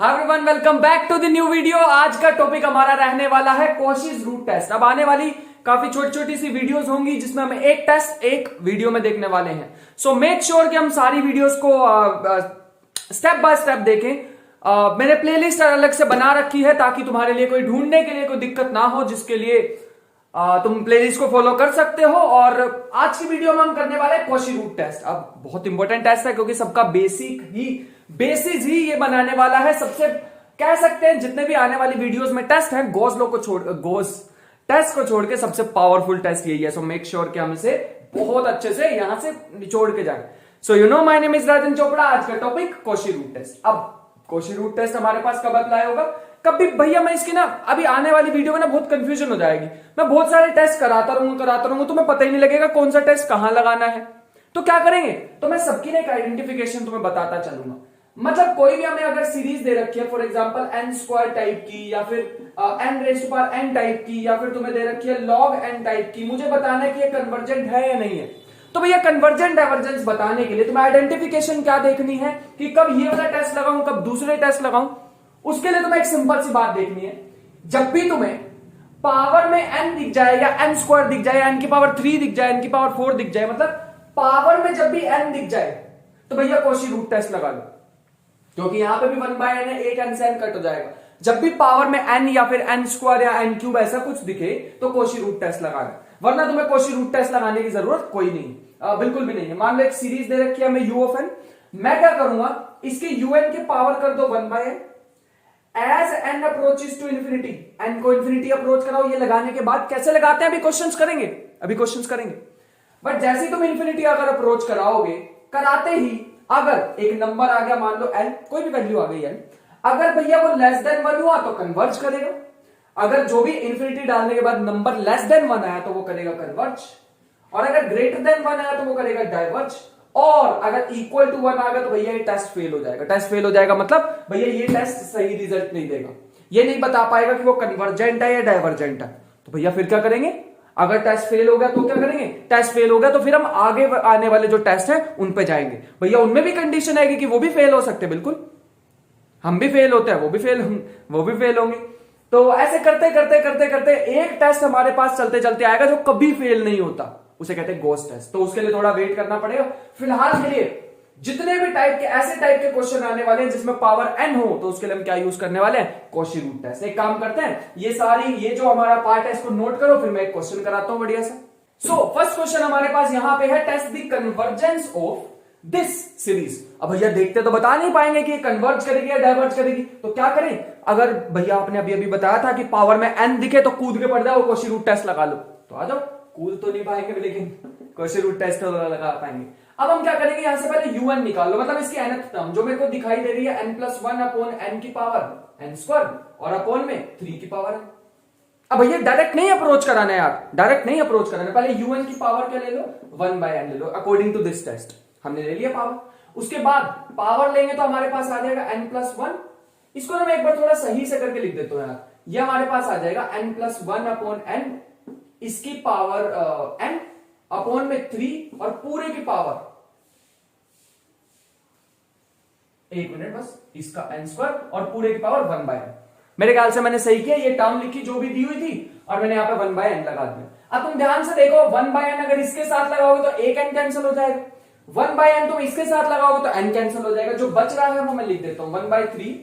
Hi everyone, welcome back to the new video. आज का topic हमारा रहने वाला है कोशिश रूट टेस्ट। अब आने वाली काफी छोटी छोटी सी वीडियोस होंगी जिसमें हम एक टेस्ट एक वीडियो में देखने वाले हैं। सो मेक श्योर कि हम सारी वीडियोस को स्टेप बाय स्टेप देखें। मैंने प्लेलिस्ट अलग से बना रखी है ताकि तुम्हारे लिए कोई ढूंढने के लिए कोई दिक्कत ना हो, जिसके लिए तुम प्लेलिस्ट को फॉलो कर सकते हो। और आज की वीडियो में हम करने वाले हैं कोशी रूट टेस्ट। अब बहुत इंपॉर्टेंट टेस्ट है क्योंकि सबका बेसिस ही ये बनाने वाला है। सबसे कह सकते हैं जितने भी आने वाली वीडियोस में टेस्ट हैं, गोस टेस्ट को छोड़ के सबसे पावरफुल टेस्ट यही है। सो मेक श्योर कि हम इसे बहुत अच्छे से यहां से निचोड़ के जाए। So you know, my name is Rajan Chopra. आज का टॉपिक कोशी रूट टेस्ट। अब कोशी रूट टेस्ट हमारे पास कब अप्लाई होगा? कभी भैया मैं इसकी ना अभी आने वाली वीडियो में ना बहुत कंफ्यूजन हो जाएगी। मैं बहुत सारे टेस्ट कराता रहूंगा, तुम्हें पता ही नहीं लगेगा कौन सा टेस्ट कहां लगाना है। तो क्या करेंगे, तो मैं सबकी ना एक आइडेंटिफिकेशन तुम्हें बताता चलूंगा। मतलब कोई भी हमें अगर सीरीज दे रखी है, for example n square type की, या फिर n raise to power n type की, या फिर तुम्हें दे रखी है log n टाइप की, मुझे बताना है कि ये कन्वर्जेंट है या नहीं है। तो भैया कन्वर्जेंट डाइवर्जेंस बताने के लिए तुम्हें आइडेंटिफिकेशन क्या देखनी है कि कब ये वाला टेस्ट लगाऊं, कब दूसरे टेस्ट लगाऊं। उसके लिए तुम्हें एक सिंपल सी बात देखनी है। जब भी तुम्हें पावर में n दिख जाए, या n स्क्वायर दिख जाए, n की पावर 3 दिख जाए, n की पावर 4 दिख जाए, मतलब पावर में जब भी n दिख जाए तो भैया कोशी रूट टेस्ट लगा लो, क्योंकि यहां पे भी 1/n है, एक n से n कट हो जाएगा। जब भी पावर में n या फिर n स्क्वायर या n क्यूब ऐसा कुछ दिखे तो कोशी रूट टेस्ट लगाना, वरना तुम्हें कोशी रूट टेस्ट लगाने की जरूरत कोई नहीं, बिल्कुल भी नहीं है। मान लो एक सीरीज दे रखी है हमें u ऑफ n, मैं क्या करूंगा, इसके un के पावर कर दो 1/n। As n approaches to infinity, n को इंफिनिटी अप्रोच कराओ। ये लगाने के बाद कैसे लगाते हैं अभी क्वेश्चंस करेंगे। बट जैसे ही तुम इंफिनिटी अगर अप्रोच कराओगे, कराते ही अगर एक नंबर आ गया, मान लो n, कोई भी वैल्यू आ गई n, अगर भैया वो लेस देन 1 हुआ तो कन्वर्ज करेगा। अगर जो भी इंफिनिटी डालने के बाद नंबर लेस देन 1 आया तो वो करेगा कन्वर्ज, और अगर ग्रेटर देन 1 आया तो वो करेगा डाइवर्ज, और अगर इक्वल टू 1 आ गया तो भैया ये टेस्ट फेल हो जाएगा। टेस्ट फेल हो जाएगा मतलब भैया ये टेस्ट सही रिजल्ट नहीं देगा, ये नहीं बता पाएगा कि वो कन्वर्जेंट है या डाइवर्जेंट है। तो भैया फिर क्या करेंगे, अगर टेस्ट फेल हो गया तो क्या करेंगे, टेस्ट फेल हो गया तो फिर हम आगे आने वाले जो टेस्ट है उन पे जाएंगे। भैया उनमें भी कंडीशन आएगी कि वो भी फेल हो सकते, बिल्कुल हम भी फेल होते हैं, वो भी फेल होंगे। तो ऐसे करते करते एक टेस्ट हमारे पास चलते चलते आएगा जो कभी फेल नहीं होता, उसे कहते हैं गोस टेस्ट। तो उसके लिए थोड़ा वेट करना पड़ेगा। फिलहाल के लिए जितने भी ऐसे टाइप के क्वेश्चन आने वाले हैं जिसमें पावर n हो, तो उसके लिए हम क्या यूज करने वाले हैं, कोशी रूट टेस्ट। एक काम करते हैं, ये जो हमारा पार्ट है इसको नोट करो, फिर मैं एक क्वेश्चन कराता हूं बढ़िया सा। सो फर्स्ट क्वेश्चन हमारे पास यहां पे है, test the convergence of this series. अब भैया देखते तो बता नहीं पाएंगे कि कन्वर्ज करेगी या डाइवर्ज करेगी, तो क्या करें, अगर भैया आपने अभी बताया था कि पावर में n दिखे तो कूद के पड़ जाओ, कोशी रूट टेस्ट लगा लो, तो आ जाओ। कूद तो नहीं पाएंगे लेकिन कोशी रूट टेस्ट तो लगा पाएंगे। अब हम क्या करेंगे, यहां से पहले un निकाल लो, मतलब इसकी nth टर्म जो मेरे को दिखाई दे रही है n+1 अपॉन n की पावर n स्क्वायर, और अपॉन में 3 की पावर है। अब भैया डायरेक्ट नहीं अप्रोच कराना है यार, पहले un की पावर क्या ले लो, 1/n ले लो, अकॉर्डिंग टू दिस टेस्ट हमने ले लिया पावर। उसके बाद पावर लेंगे तो हमारे पास आ जाएगा n+1। इसको ना मैं एक बार थोड़ा सही से करके लिख देता हूं यार। ये हमारे पास आ जाएगा n+1 अपॉन n, इसकी पावर n अपॉन में 3, और पूरे की पावर, एक मिनट बस, इसका n स्क्वायर और पूरे की पावर 1/n। मेरे ख्याल से मैंने सही किया, ये टर्म लिखी जो भी दी हुई थी, और मैंने यहां पे 1/n लगा दिया। अब तुम ध्यान से देखो, 1/n अगर इसके साथ लगाओगे तो एक n कैंसिल हो जाएगा, 1/n तुम इसके साथ लगाओगे तो n कैंसिल हो जाएगा। जो बच रहा है वो मैं लिख देता हूं 1/3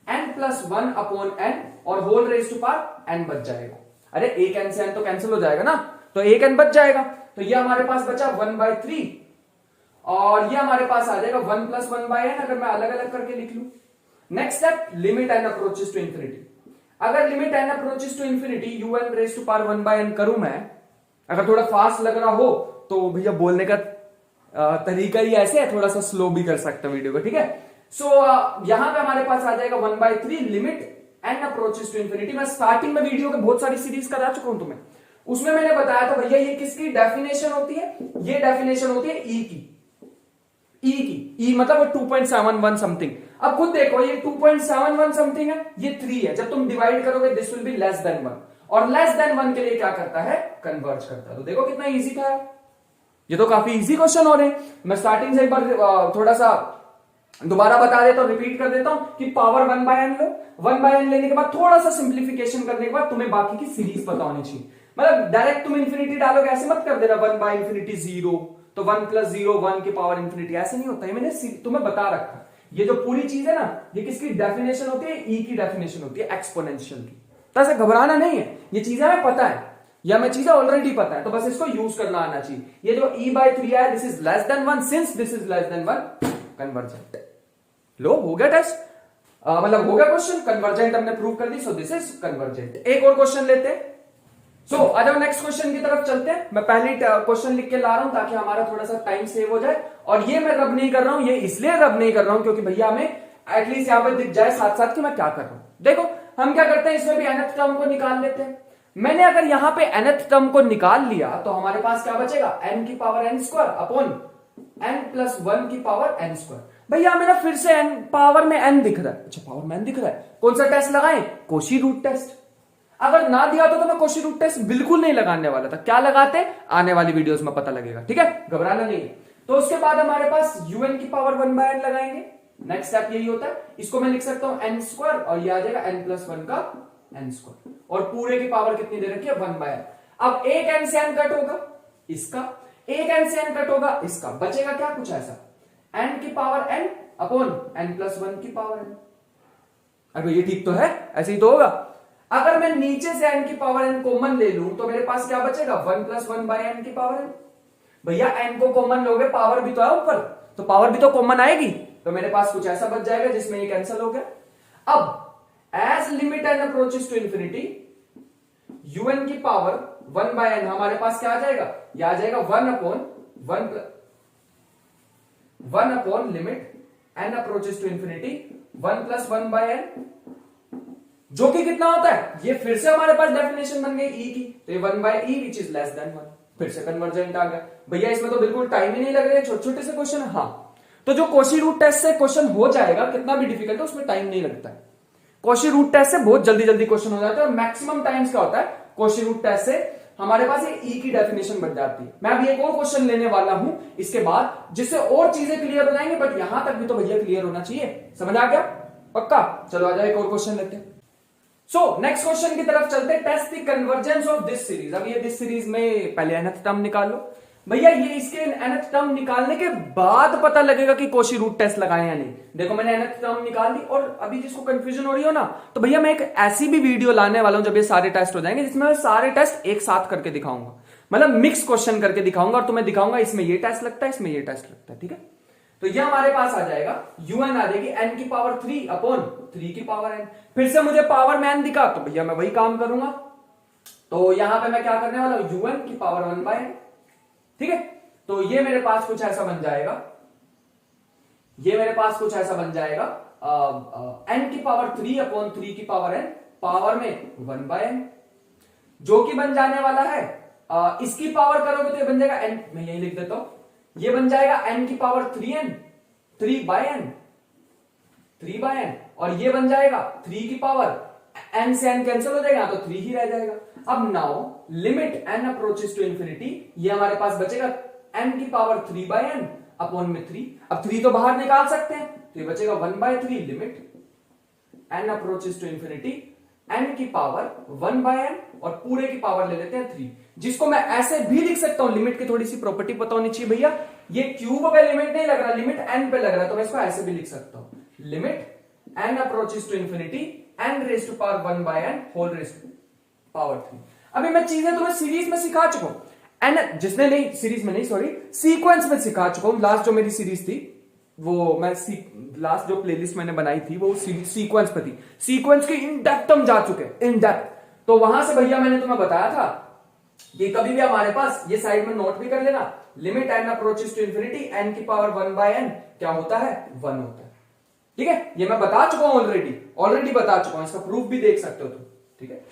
n+1 अपॉन n, और whole raise to power n बच जाएगा। अरे एक n से n तो कैंसिल हो जाएगा ना, तो एक n बच जाएगा। तो ये हमारे पास बचा 1/3, और ये हमारे पास आ जाएगा 1+1/n, अगर मैं अलग अलग करके लिख लूं। Next step, limit n approaches to infinity. अगर limit n approaches to infinity un raise to power 1/n करूं मैं, अगर थोड़ा फास्ट लग रहा हो तो भैया बोलने का तरीका ही ऐसे है, थोड़ा सा स्लो भी कर सकते हैं वीडियो को, ठीक है। सो यहां पे हमारे पास आ जाएगा 1/3 limit n approaches to infinity. मैं स्टार्टिंग में वीडियो के बहुत सारी सीरीज करा चुका हूं तुम्हें, उसमें मैंने बताया था भैया ये किसकी डेफिनेशन होती है, ये डेफिनेशन होती है ई की। ई मतलब वो 2.71 समथिंग। अब खुद देखो, ये 2.71 समथिंग है, ये 3 है। जब तुम डिवाइड करोगे this will be less than 1, और लेस देन 1 के लिए क्या करता है, कन्वर्ज करता है। तो देखो कितना इजी था, ये तो काफी इजी क्वेश्चन हो रहे हैं। मैं स्टार्टिंग से एक बार थोड़ा सा दोबारा बता देता हूं, रिपीट कर देता हूं कि पावर 1/n लो, 1/n लेने के बाद थोड़ा सा सिंप्लीफिकेशन करने के बाद तुम्हें बाकी की सीरीज पता होनी चाहिए। मतलब डायरेक्ट तुम इंफिनिटी डालोगे ऐसे मत कर देना 1/∞ 0 तो 1 + 0 1 की पावर इंफिनिटी, ऐसे नहीं होता है। मैंने तुम्हें बता रखा ये जो पूरी चीज है ना, ये किसकी डेफिनेशन होती है? ई की डेफिनेशन होती है, एक्सपोनेंशियल की। तो ऐसे घबराना नहीं है, ये चीजें हमें पता है या हमें चीजें ऑलरेडी पता है, तो बस इसको यूज करना आना चाहिए। ये जो e/3 है, this is less than 1, since this is less than 1 convergent. लो हो गया टेस्ट, मतलब हो गया क्वेश्चन, कन्वर्जेंट हमने प्रूव कर दी, सो दिस इज कन्वर्जेंट। एक और क्वेश्चन लेते हैं। सो आ जाओ नेक्स्ट क्वेश्चन की तरफ चलते हैं। मैं पहले क्वेश्चन लिख के ला रहा हूं ताकि हमारा थोड़ा सा टाइम सेव हो जाए, और ये मैं रब नहीं कर रहा हूं, ये इसलिए रब नहीं कर रहा हूं क्योंकि भैया हमें एटलीस्ट यहां पर दिख जाए साथ साथ कि मैं क्या कर रहा हूं। देखो हम क्या करते हैं, इसमें भी nth टर्म को निकाल लेते हैं। मैंने अगर यहां पे nth टर्म को निकाल लिया तो हमारे पास क्या बचेगा? n की power n square upon n + 1 की पावर n स्क्वायर। भैया मेरा फिर से n पावर में n दिख रहा है, अच्छा पावर में n दिख रहा है, कौन सा टेस्ट लगाएं? Cauchy root test. अगर ना दिया तो मैं कोशी रूट टेस्ट बिल्कुल नहीं लगाने वाला था, क्या लगाते? आने वाली वीडियोस में पता लगेगा, ठीक है, घबराना नहीं है। तो उसके बाद हमारे पास un की पावर 1/n लगाएंगे, नेक्स्ट स्टेप यही होता है। इसको मैं लिख सकता हूं n स्क्वायर और ये आ जाएगा n + 1 का n स्क्वायर, और पूरे की पावर कितनी दे रखी है? 1/n। अब एक n से n कट होगा इसका, एक n से n कट होगा इसका, बचेगा क्या? कुछ ऐसा n की पावर n अपॉन n + 1 की पावर n। अरे ये ठीक तो है, ऐसे ही तो होगा। अगर मैं नीचे से n की पावर n कॉमन ले लूं तो मेरे पास क्या बचेगा? 1 + 1/n की पावर n। भैया n को कॉमन लोगे, पावर भी तो है ऊपर, तो पावर भी तो कॉमन आएगी, तो मेरे पास कुछ ऐसा बच जाएगा जिसमें ये कैंसिल हो गया। अब as limit n approaches to infinity, un की पावर 1/n हमारे पास क्या आ जाएगा? ये आ जाएगा 1 upon limit n approaches to infinity 1 + 1/n, जो कि कितना होता है? ये फिर से हमारे पास डेफिनेशन बन गई e की, तो ये 1/e which is less than 1, फिर से कन्वर्जेंट आ गया। भैया इसमें तो बिल्कुल टाइम ही नहीं लग रहा है, छोटे छोटे से क्वेश्चन। हाँ, तो जो कोशी रूट टेस्ट से क्वेश्चन हो जाएगा, कितना भी डिफिकल्ट है उसमें टाइम नहीं लगता है। कोशी रूट टेस्ट से बहुत जल्दी जल्दी क्वेश्चन हो जाता है, और मैक्सिमम टाइम्स क्या होता है? कोशी रूट टेस्ट से हमारे पास ये ई की डेफिनेशन बन जाती है। मैं अभी एक और क्वेश्चन लेने वाला हूं इसके बाद, जिससे और चीजें क्लियर हो जाएंगी, बट यहां तक भी तो भैया क्लियर होना चाहिए। समझ आ गया? पक्का? चलो आ जाओ एक और क्वेश्चन लेते हैं। सो नेक्स्ट क्वेश्चन की तरफ चलते हैं। Test the convergence of this series. अब ये दिस सीरीज में पहले nth टर्म निकाल लो। भैया ये इसके nth टर्म निकालने के बाद पता लगेगा कि कोशी रूट टेस्ट लगाए या नहीं। देखो मैंने nth टर्म निकाल दी, और अभी जिसको कंफ्यूजन हो रही हो ना, तो भैया मैं एक ऐसी भी वीडियो लाने वाला हूं जब ये सारे टेस्ट हो जाएंगे, जिसमें मैं सारे टेस्ट एक साथ करके दिखाऊंगा, मतलब मिक्स क्वेश्चन करके दिखाऊंगा, और तुम्हें दिखाऊंगा इसमें ये टेस्ट लगता है, इसमें ये टेस्ट लगता है, ठीक है। तो ये हमारे पास आ जाएगा un आ जाएगी n की पावर 3 अपॉन 3 की पावर n। फिर से मुझे पावर में n दिखा तो भैया मैं वही काम करूंगा, तो यहां पे मैं क्या करने वाला हूं? un की पावर 1/n, ठीक है। तो ये मेरे पास कुछ ऐसा बन जाएगा, ये मेरे पास कुछ ऐसा बन जाएगा n की पावर 3 अपॉन 3 की पावर n, पावर में 1/n, जो कि बन जाने वाला है इसकी पावर करोगे तो ये बन जाएगा n, मैं यही लिख देता हूं, ये बन जाएगा n की पावर 3n, 3/n, और ये बन जाएगा 3 की पावर n से n कैंसिल हो जाएगा तो 3 ही रह जाएगा। अब now limit n approaches to infinity, ये हमारे पास बचेगा n की पावर 3/n अपॉन में 3। अब 3 तो बाहर निकाल सकते हैं, तो ये बचेगा 1/3 limit n approaches to infinity n की पावर 1/n, और पूरे की पावर ले लेते हैं 3, जिसको मैं ऐसे भी लिख सकता हूं। लिमिट की थोड़ी सी प्रॉपर्टी पता होनी चाहिए भैया, ये क्यूब पे लिमिट नहीं लग रहा, लिमिट n पे लग रहा है, तो मैं इसको ऐसे भी लिख सकता हूं, limit n approaches to infinity n raise to power 1/n whole raise to power 3। अभी मैं चीजें तुम्हें सीरीज में सिखा चुका हूं, n जिसने नहीं, सीरीज में नहीं सॉरी, सीक्वेंस में सिखा चुका हूं। लास्ट जो मेरी सीरीज थी वो मैं लास्ट जो प्लेलिस्ट मैंने बनाई थी वो सीक्वेंस पे थी, सीक्वेंस के इन डेप्थ हम जा चुके हैं, इन डेप्थ। तो वहां से भैया मैंने तुम्हें बताया था कि कभी भी हमारे पास, ये साइड में नोट भी कर लेना, limit n approaches to infinity n की पावर 1/n क्या होता है? 1 होता है, ठीक है। ये मैं बता चुका हूं, ऑलरेडी बता चुका हूं, इसका प्रूफ भी देख सकते हो तुम, ठीक है,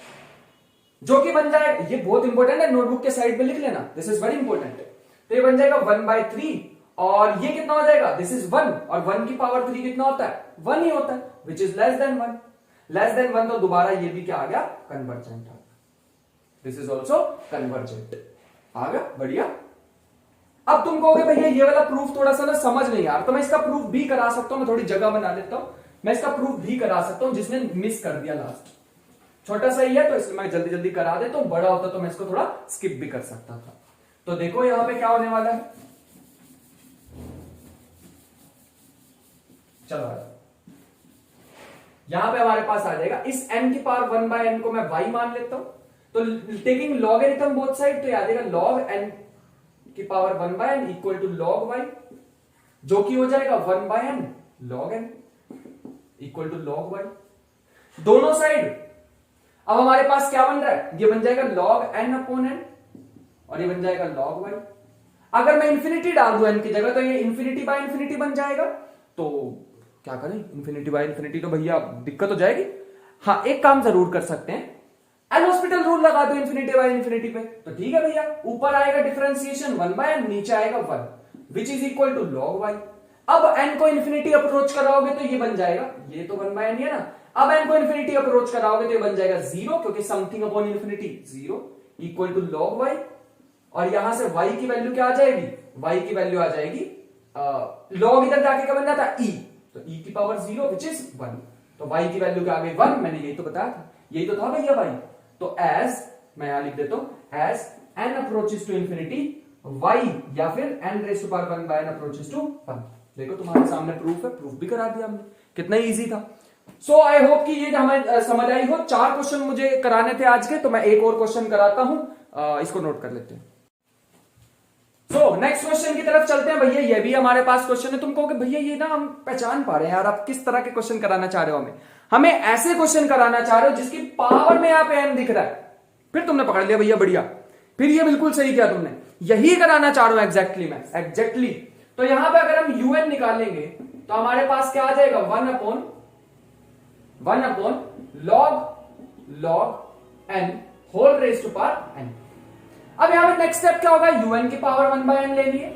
जो कि बन जाएगा, ये बहुत इंपॉर्टेंट है, नोटबुक के साइड पे लिख लेना, दिस इज वेरी इंपॉर्टेंट। तो ये बन जाएगा 1/3, और ये कितना हो जाएगा? दिस इज 1, और 1 की पावर 3 कितना होता है? 1 ही होता है, which is less than 1। Less than 1 तो दोबारा ये भी क्या आ गया? कन्वर्जेंट आ गया, दिस इज ऑल्सो कन्वर्जेंट आ गया, बढ़िया। अब तुम कहोगे भैया ये वाला प्रूफ थोड़ा सा ना समझ नहीं यार, तो मैं इसका प्रूफ भी करा सकता हूं, मैं थोड़ी जगह बना लेता हूं, मैं इसका प्रूफ भी करा सकता हूं, जिसने मिस कर दिया लास्ट। छोटा सा ही है तो इसलिए मैं जल्दी जल्दी करा देता हूं, बड़ा होता तो मैं इसको थोड़ा स्किप भी कर सकता था। तो देखो यहां पे क्या होने वाला है, चलो यहां पे हमारे पास आ जाएगा, इस n की पावर 1/n को मैं y मान लेता हूं, तो टेकिंग लॉगरिथम बोथ साइड, तो याद आएगा log n की power 1/n equal to log y, जो कि हो जाएगा 1/n log n equal to log y। दोनों साइड अब हमारे पास क्या बन रहा है, ये बन जाएगा log n/n और ये बन जाएगा log y। अगर मैं इंफिनिटी डाल दूं n की जगह तो ये इंफिनिटी बाय इंफिनिटी बन जाएगा, तो क्या करें, इंफिनिटी बाय इंफिनिटी तो भैया दिक्कत हो जाएगी। हाँ एक काम जरूर कर सकते हैं, एल हॉस्पिटल रूल लगा दो इंफिनिटी बाय इंफिनिटी पे, तो ठीक है भैया, ऊपर आएगा डिफरेंशिएशन 1/n, नीचे आएगा 1 which is equal to log y। अब n को इंफिनिटी अप्रोच कराओगे तो ये बन जाएगा, ये तो 1/n है ना, अब n को इंफिनिटी अप्रोच कराओगे तो ये बन जाएगा 0, क्योंकि something upon infinity 0 equal to log y, और यहां से y की वैल्यू क्या आ जाएगी, y की वैल्यू आ जाएगी log इधर जाके क्या बन जाता e, तो e की पावर 0 विच इज 1, तो y की वैल्यू क्या आ गई 1, मैंने यही तो बताया था, यही तो था भैया y। तो एज मैं यहां लिख देता हूं, as n approaches to infinity y, या फिर n raise to power 1/n approaches to 1। देखो तुम्हारे सामने प्रूफ है, प्रूफ भी करा दिया हमने, कितना इजी था। सो आई होप कि ये हमें समझ आई हो। 4 क्वेश्चन मुझे कराने थे आज के, तो मैं एक और क्वेश्चन कराता हूं, इसको नोट कर लेते हैं। सो नेक्स्ट क्वेश्चन की तरफ चलते हैं भैया, ये भी हमारे पास क्वेश्चन है। तुम कहोगे भैया ये ना हम पहचान पा रहे हैं यार, आप किस तरह के क्वेश्चन कराना चाह रहे हो, हमें ऐसे क्वेश्चन कराना चाह रहे हो जिसकी पावर में यहाँ पे n दिख रहा है, फिर तुमने पकड़ लिया भैया, बढ़िया, फिर ये बिल्कुल सही किया तुमने, यही कराना चाह रहा हूं एग्जैक्टली मैं, एग्जैक्टली। तो यहां पे अगर हम un निकालेंगे तो हमारे पास क्या आ जाएगा, 1 upon log n whole raise to power n। अब यहां पे नेक्स्ट स्टेप क्या होगा, un की पावर 1/n लेनी है,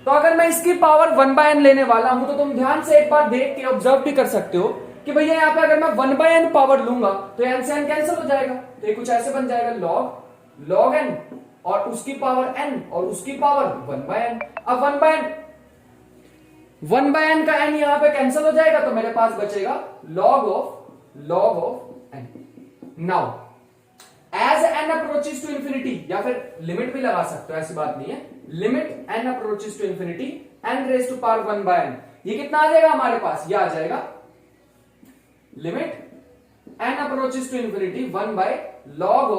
तो अगर मैं इसकी पावर 1/n लेने वाला हूं तो तुम ध्यान से एक बार देख के ऑब्जर्व भी कर सकते हो कि भैया यहां पे अगर मैं 1/n पावर लूंगा तो n से n कैंसिल हो जाएगा, तो ये कुछ ऐसे बन जाएगा log n और उसकी पावर n और उसकी पावर 1/n। अब 1/n का n यहां पे कैंसिल हो जाएगा, तो मेरे पास बचेगा log of n। Now as n approaches to infinity, या फिर लिमिट भी लगा सकते हो, ऐसी बात नहीं है, limit n approaches to infinity n raise to power 1/n, ये कितना आ जाएगा हमारे पास, ये आ जाएगा limit n approaches to infinity 1/log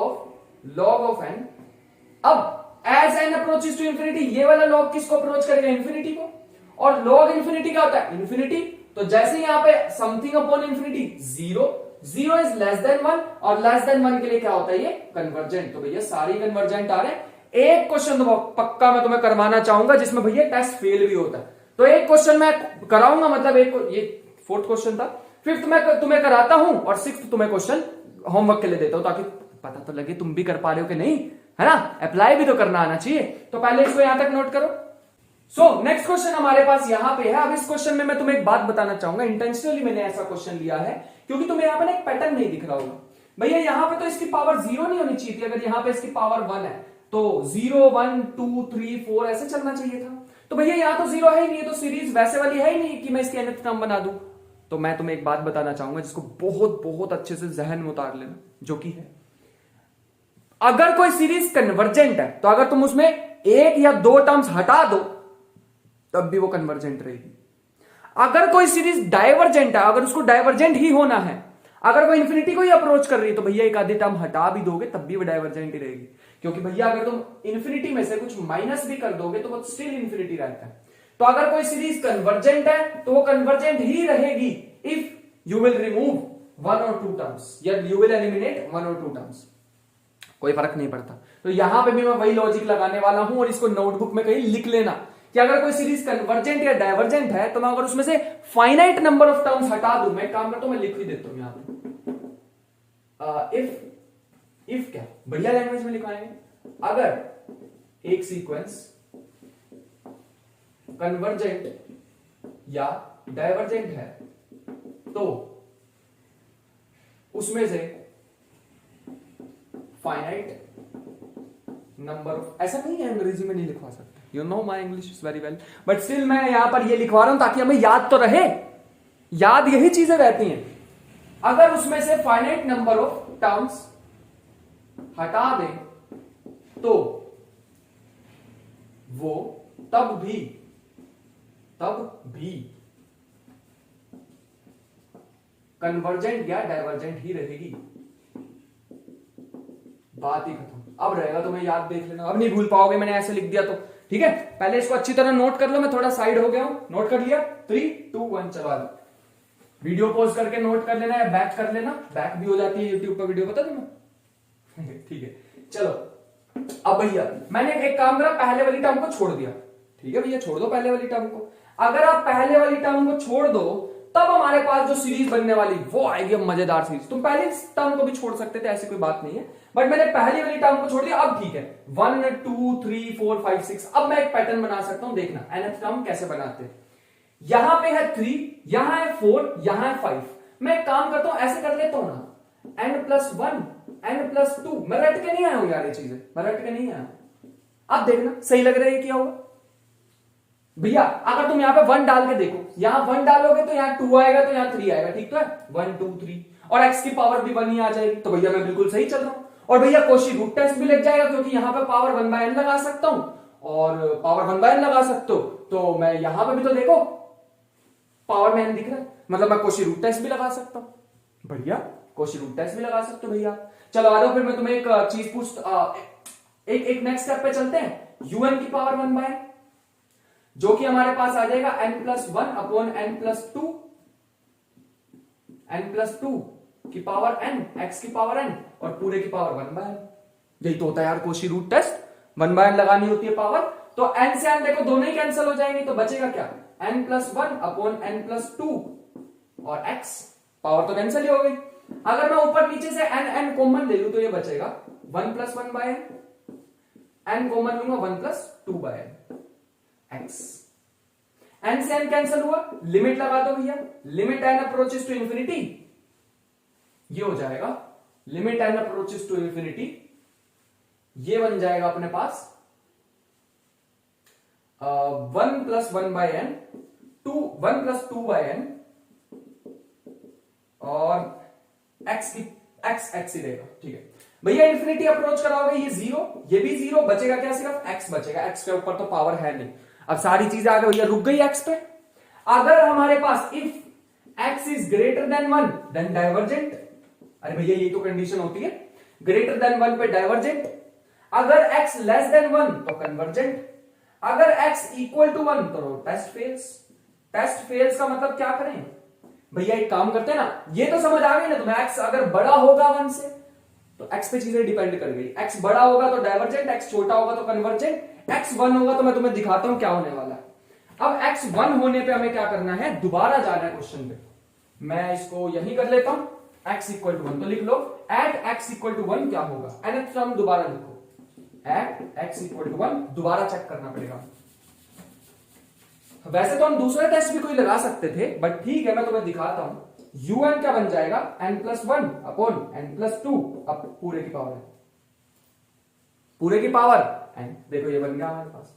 of n। अब as n approaches to infinity, ये वाला log किसको अप्रोच करेगा, इंफिनिटी को, और log इंफिनिटी क्या होता है, इंफिनिटी, तो जैसे यहां पे something upon infinity 0 is less than 1, और लेस देन 1 के लिए क्या होता है, ये कन्वर्जेंट। तो भैया सारे कन्वर्जेंट आ रहे हैं। एक क्वेश्चन तो पक्का मैं तुम्हें करवाना चाहूंगा जिसमें भैया टेस्ट फेल भी होता है, तो एक क्वेश्चन मैं कराऊंगा, मतलब एक, ये 4th क्वेश्चन था, 5th मैं तुम्हें कराता हूं और 6th तुम्हें क्वेश्चन होमवर्क के लिए देता हूं, ताकि पता तो लगे तुम भी कर पा रहे हो कि नहीं, है ना, अप्लाई भी तो करना आना चाहिए। तो पहले इसको यहां तक नोट करो। सो नेक्स्ट क्वेश्चन हमारे पास यहां पे है। अब इस क्वेश्चन में मैं तुम्हें एक बात बताना चाहूंगा, इंटेंशनली मैंने ऐसा क्वेश्चन लिया है क्योंकि तुम्हें यहां पर एक पैटर्न नहीं दिख रहा होगा। भैया यहां पे तो इसकी पावर 0 नहीं होनी चाहिए थी, अगर यहां पे इसकी पावर 1 है तो 0 1 2 3 4 ऐसे चलना चाहिए था। तो भैया यहां तो 0 है ही नहीं, तो सीरीज वैसे वाली है ही नहीं कि मैं इसकी nth टर्म बना दूं। तो मैं तुम्हें एक बात बताना चाहूंगा जिसको बहुत बहुत अच्छे से जहन में उतार लेना, जो कि है, अगर कोई सीरीज कन्वर्जेंट है तो अगर तुम उसमें 1 या 2 टर्म्स हटा दो तब भी वो कन्वर्जेंट रहेगी। अगर कोई सीरीज डाइवर्जेंट है, अगर उसको डाइवर्जेंट ही होना है, अगर वो इंफिनिटी को ही अप्रोच कर रही है तो भैया एक आधे टर्म हटा भी दोगे तब भी वो डाइवर्जेंट ही रहेगी, क्योंकि भैया अगर तुम इंफिनिटी में से कुछ माइनस भी कर दोगे तो वो स्टिल इंफिनिटी रहता है। तो अगर कोई सीरीज कन्वर्जेंट है तो वो कन्वर्जेंट ही रहेगी इफ यू विल रिमूव 1 और 2 टर्म्स, या यू विल एलिमिनेट 1 और 2 टर्म्स, कोई फर्क नहीं पड़ता। तो यहां पे भी मैं वही लॉजिक लगाने वाला हूं, और इसको नोटबुक में कहीं लिख लेना कि अगर कोई सीरीज कन्वर्जेंट या डाइवर्जेंट है तो मैं अगर उसमें से फाइनाइट नंबर ऑफ टर्म्स हटा दूं, मैं काम करता हूं, मैं लिख ही देता हूं यहां पे, इफ क्या बढ़िया लैंग्वेज में लिखवाएंगे, अगर एक सीक्वेंस कन्वर्जेंट या डाइवर्जेंट है तो उसमें से फाइनाइट नंबर ऑफ, ऐसा नहीं है अंग्रेजी में नहीं लिखवा सकते, you know my English is very well, but still मैं यहां पर ये लिखवा रहा हूं ताकि हमें याद तो रहे, याद यही चीजें रहती हैं। अगर उसमें से फाइनाइट नंबर ऑफ टर्म्स हटा दें तो वो तब भी कन्वर्जेंट या डाइवर्जेंट ही रहेगी, बात ही खत्म। अब रहेगा तुम्हें याद, देख लेना, अब नहीं भूल पाओगे मैंने ऐसे लिख दिया तो, ठीक है। पहले इसको अच्छी तरह नोट कर लो, मैं थोड़ा साइड हो गया हूं, नोट कर लिया, 3 2 1 चला लो। वीडियो पॉज करके नोट कर लेना या बैक कर लेना, बैक भी हो जाती है यूट्यूब पर वीडियो, पता तुम्हें ठीक है। चलो अब भैया मैंने एक काम करा, पहले वाली टर्म को छोड़ दिया, ठीक है भैया, छोड़ दो पहले वाली टर्म को। अगर आप पहले वाली टर्म को छोड़ दो तब हमारे पास जो सीरीज बनने वाली वो आएगी अब मजेदार सीरीज। तुम पहली टर्म को भी छोड़ सकते थे, ऐसी कोई बात नहीं है, बट मैंने पहली वाली टर्म को छोड़ दिया, अब ठीक है। 1 2 3 4 5 6, अब मैं एक पैटर्न बना सकता हूं, देखना nth टर्म कैसे बनाते हैं। यहां पे है 3, यहां है 4, यहां है 5। मैं एक काम करता हूं, ऐसे कर लेता हूं ना, n+1 n+2। मैं रट के नहीं आया हूं यार, ये चीजें मैं रट के नहीं आया हूं। अब देखना सही लग रहा है क्या होगा भैया। अगर तुम यहां पे 1 डाल के देखो, यहां 1 डालोगे तो यहां 2 आएगा, तो यहां 3 आएगा, ठीक तो है, 1 2 3, और x की पावर भी 1 ही आ जाएगी, तो भैया मैं बिल्कुल सही चल रहा हूं। और भैया कोशी रूट टेस्ट भी लग जाएगा, क्योंकि यहां पे पावर 1/n लगा सकता हूं और पावर 1/n लगा सकते हो, तो मैं यहां पे भी तो देखो पावर में n दिख रहा है, मतलब मैं कोशी रूट टेस्ट भी लगा सकता हूं भैया, कोशी रूट टेस्ट भी लगा सकते हो भैया। चलो आ जाओ, फिर मैं तुम्हें एक चीज एक नेक्स्ट स्टेप पे चलते हैं। un की पावर 1/n, जो कि हमारे पास आ जाएगा n+1 अपॉन n+2, n+2 की पावर n, x की पावर n और पूरे की पावर 1/n। यही तो होता है यार कोशी रूट टेस्ट, 1/n लगानी होती है पावर, तो n से n देखो दोनों ही कैंसिल हो जाएंगे, तो बचेगा क्या, n+1 अपॉन n+2 और x, पावर तो कैंसिल ही हो गई। अगर मैं ऊपर नीचे से n कॉमन ले लूं तो ये बचेगा 1+1/n, n कॉमन लूंगा 1+2/n x। n से n कैंसिल हुआ, लिमिट लगा दो भैया, limit n approaches to infinity, ये हो जाएगा limit n approaches to infinity, ये बन जाएगा अपने पास 1+1/n 1+2/n और x ही रहेगा, ठीक है भैया। इंफिनिटी अप्रोच कराओगे, ये 0, ये भी 0, बचेगा क्या, सिर्फ x बचेगा, x के ऊपर तो पावर है नहीं। अब सारी चीजें आगे भैया रुक गई x पे। अगर हमारे पास if x is greater than 1 then divergent, अरे भैया ये तो कंडीशन होती है, ग्रेटर देन 1 पे डाइवर्जेंट, अगर x लेस देन 1 तो कन्वर्जेंट, अगर x इक्वल टू 1 तो टेस्ट फेल्स। टेस्ट फेल्स का मतलब क्या करें भैया, एक काम करते हैं ना, ये तो समझ आ गई ना तुम्हें, x अगर बड़ा होगा 1 से तो x पे चीजें डिपेंड कर गई, x बड़ा होगा तो डाइवर्जेंट, x छोटा होगा तो कन्वर्जेंट, x 1 होगा तो मैं तुम्हें दिखाता हूं क्या होने वाला है। अब x 1 होने पे हमें क्या करना है, दोबारा जाना है क्वेश्चन पे। मैं इसको यही कर लेता हूं, x इक्वल टू 1, तो लिख लो एट x इक्वल टू 1 क्या होगा, nth टर्म दोबारा लिखो, एट x इक्वल टू 1, दोबारा चेक करना पड़ेगा। वैसे तो हम दूसरे टेस्ट भी कोई लगा सकते थे, बट ठीक है मैं तुम्हें दिखाता हूं। un क्या बन जाएगा, n+1 अपॉन n+2, अब पूरे की पावर है, पूरे की पावर n, देखो ये बन गया हमारे पास।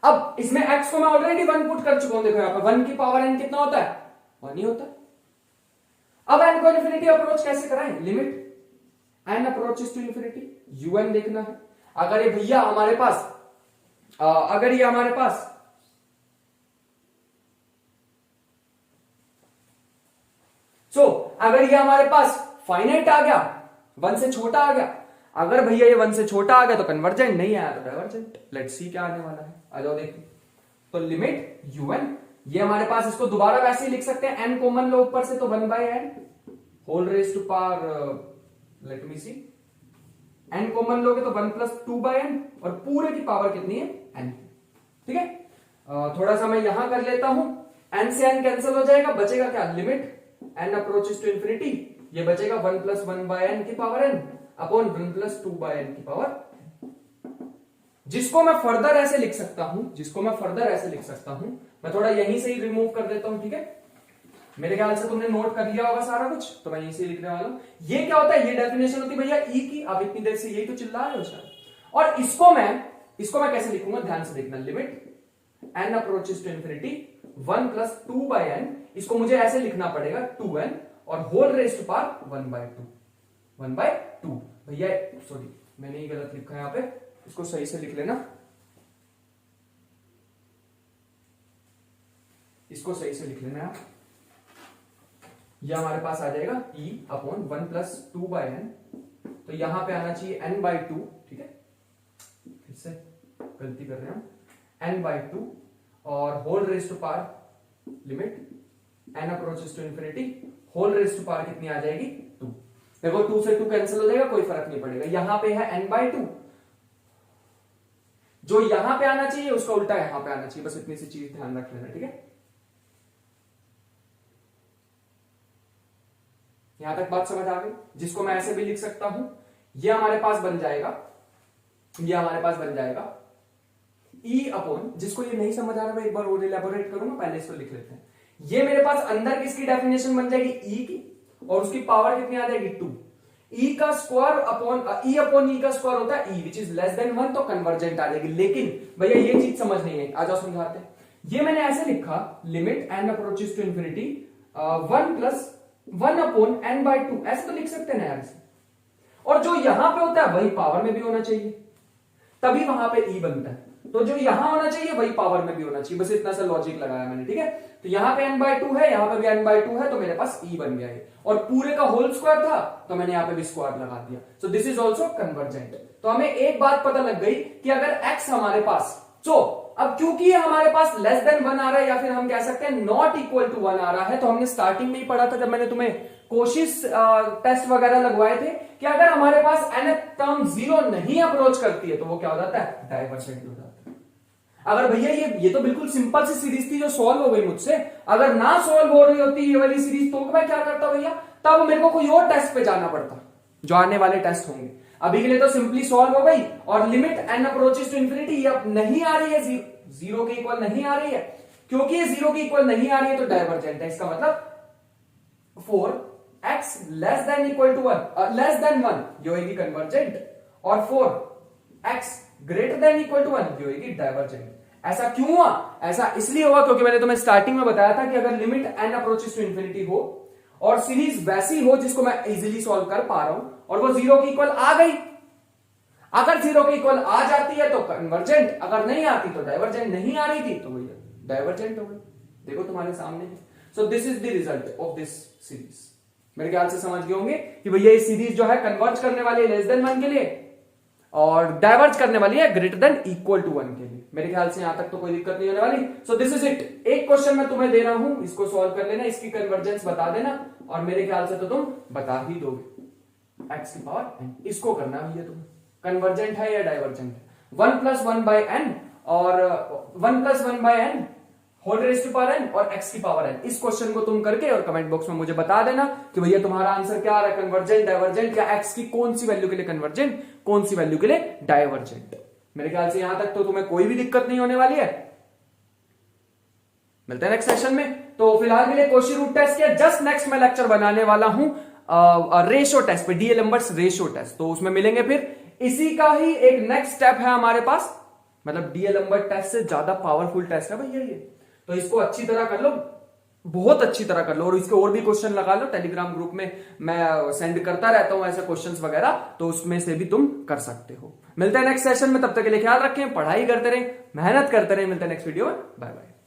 अब इसमें x को मैं ऑलरेडी 1 पुट कर चुका हूं, देखो यहां पर 1 की पावर n कितना होता है, 1 ही होता है। अब n को इंफिनिटी अप्रोच कैसे कराएं, limit n approaches to infinity, un देखना है। अगर ये भैया हमारे पास अगर ये हमारे पास अगर ये हमारे पास फाइनाइट आ गया, 1 से छोटा आ गया, अगर भैया ये 1 से छोटा आ गया तो कन्वर्जेंट, नहीं आया तो डाइवर्जेंट। लेट्स सी क्या आने वाला है, आ जाओ देखिए। तो लिमिट un, ये हमारे पास, इसको दोबारा वैसे ही लिख सकते हैं, n कॉमन लो ऊपर से तो 1/n whole raise to power, let me see, n common लोगे तो 1+2/n और पूरे की पावर कितनी है, n, ठीक है। थोड़ा सा मैं यहां कर लेता हूं, n से n कैंसिल हो जाएगा, बचेगा क्या, limit n approaches to infinity, ये बचेगा 1+1/n की पावर n अपॉन 1+2/n की पावर, जिसको मैं फर्दर ऐसे लिख सकता हूं, मैं थोड़ा यहीं से ही रिमूव कर देता हूं, ठीक है। मेरे ख्याल से तुमने नोट कर लिया होगा सारा कुछ, तो मैं यहीं से लिखने वाला हूं। ये क्या होता है, ये डेफिनेशन होती है भैया ई की। अब इतनी देर से यही तो चिल्ला रहे हो शायद। और इसको मैं कैसे लिखूंगा, ध्यान से देखना, limit n approaches to infinity 1 plus 2/n, इसको मुझे ऐसे लिखना पड़ेगा 2n और होल रेज टू पावर 1/2 भैया, सॉरी मैंने ये गलत लिखा है यहां पे, इसको सही से लिख लेना, इसको सही से लिख लेना आप। यह हमारे पास आ जाएगा e अपॉन 1 प्लस 2/n, तो यहां पे आना चाहिए n/2, ठीक है, फिर से गलती कर रहे हैं हम, n/2 और whole raise to power limit n approaches to infinity, whole raise to power कितनी आ जाएगी 2। देखो 2 से 2 कैंसिल हो जाएगा, कोई फर्क नहीं पड़ेगा, यहां पे है n/2, जो यहां पे आना चाहिए उसका उल्टा यहां पे आना चाहिए, बस इतनी सी चीज ध्यान रख लेना, ठीक है। यहां तक बात समझ आ गई, जिसको मैं ऐसे भी लिख सकता हूं, ये हमारे पास बन जाएगा, ये हमारे पास बन जाएगा E अपॉन, जिसको ये नहीं समझ आ रहा मैं एक बार और इलेबोरेट करूंगा, पहले इसको लिख लेते हैं। ये मेरे पास अंदर किसकी डेफिनेशन बन जाएगी, E की, और उसकी पावर कितनी आ जाएगी 2। E का square upon E upon E का स्क्वायर होता है E which is less than 1, तो कन्वर्जेंट आ जाएगी। लेकिन भैया ये चीज समझ नहीं है, आ जाओ समझाते हैं। ये मैंने ऐसे लिखा, limit n approaches to infinity 1 plus 1 upon n/2, ऐसे तो लिख सकते हैं ना यार इसे, और जो यहां पे होता है वही पावर में भी होना चाहिए, तभी वहां पे E बनता है, तो जो यहां होना चाहिए वही पावर में भी होना चाहिए, बस इतना सा लॉजिक लगाया मैंने, ठीक है। तो यहां पे n/2 है, यहां पे भी n/2 है, तो मेरे पास E बन गया है, और पूरे का होल स्क्वायर था तो मैंने यहां पे भी स्क्वायर लगा दिया, so this is also convergent. तो हमें एक बात पता लग गई कि अगर x हमारे पास, तो अब क्योंकि ये हमारे पास लेस देन 1 आ रहा है, या फिर हम कह सकते हैं नॉट इक्वल टू 1 आ रहा है, तो हमने स्टार्टिंग में ही पढ़ा था जब मैंने तुम्हें कोशिश टेस्ट वगैरह लगवाए थे, कि अगर हमारे पास nth टर्म 0 नहीं अप्रोच करती है तो वो क्या हो जाता है, डाइवर्जेंट हो जाता है। अगर भैया ये तो बिल्कुल सिंपल सी सीरीज थी जो सॉल्व हो गई मुझसे, अगर ना सॉल्व हो रही होती ये वाली सीरीज तो मैं क्या करता भैया, तब मेरे को कोई और टेस्ट पे जाना पड़ता, जो आने वाले टेस्ट होंगे। अभी के लिए तो सिंपली सॉल्व हो गई, और limit n approaches to infinity अब नहीं आ रही है, 0 के इक्वल नहीं आ रही है, क्योंकि ये 0 के इक्वल नहीं आ रही है तो डाइवर्जेंट है। इसका मतलब 4x less than equal to 1, less than 1 ये होगी कन्वर्जेंट, और 4x greater than equal to 1 ये होगी डाइवर्जेंट। ऐसा क्यों हुआ? ऐसा इसलिए हुआ क्योंकि मैंने तुम्हें स्टार्टिंग में बताया था कि अगर limit n approaches to infinity हो और सीरीज वैसी हो जिसको मैं इजीली सॉल्व कर पा रहा हूं, और वो 0 के इक्वल आ गई, अगर 0 के इक्वल आ जाती है तो कन्वर्जेंट, अगर नहीं आती तो डाइवर्जेंट, नहीं आ रही थी तो वही डाइवर्जेंट हो गई। देखो तुम्हारे सामने है। So this is the result of this series. मेरे ख्याल से समझ गए होंगे कि भैया ये सीरीज जो है कन्वर्ज करने वाली है लेस देन 1 के लिए, और डाइवर्ज करने वाली है ग्रेटर देन इक्वल टू 1 के लिए। मेरे ख्याल से यहां तक तो कोई दिक्कत नहीं होने वाली। So this is it. एक क्वेश्चन मैं तुम्हें दे रहा हूं, इसको सॉल्व कर लेना, इसकी कन्वर्जेंस बता देना, और मेरे ख्याल से तो तुम बता ही दोगे। x की पावर n, इसको करना भैया तुम्हें, कन्वर्जेंट है या डाइवर्जेंट है। 1 प्लस 1/n और 1 plus 1/n whole raise to power n और x की पावर n। इस क्वेश्चन को तुम करके और कमेंट बॉक्स में मुझे बता देना कि भैया तुम्हारा आंसर क्या आ रहा है, कन्वर्जेंट, डाइवर्जेंट, या x की कौन सी वैल्यू के लिए कन्वर्जेंट, कौन सी वैल्यू के लिए डाइवर्जेंट। मेरे ख्याल से यहां तक तो तुम्हें कोई भी दिक्कत नहीं होने वाली है। मिलते हैं नेक्स्ट सेशन में। तो फिलहाल के लिए कोशी रूट टेस्ट किया, जस्ट नेक्स्ट मैं लेक्चर बनाने वाला हूं रेशो टेस्ट पे, डीएल नंबर्स रेशो टेस्ट, तो उसमें मिलेंगे फिर। इसी का ही एक नेक्स्ट स्टेप है हमारे पास, मतलब डीएल नंबर टेस्ट से ज्यादा पावरफुल टेस्ट है भैया ये, तो इसको अच्छी तरह कर लो, बहुत अच्छी तरह कर लो, और इसके और भी क्वेश्चन लगा लो। टेलीग्राम ग्रुप में मैं सेंड करता रहता हूं ऐसे क्वेश्चंस वगैरह, तो उसमें से भी तुम कर सकते हो। मिलते हैं नेक्स्ट सेशन में, तब तक के लिए ख्याल रखें, पढ़ाई करते रहें, मेहनत करते रहें। मिलते हैं नेक्स्ट वीडियो में, बाय बाय।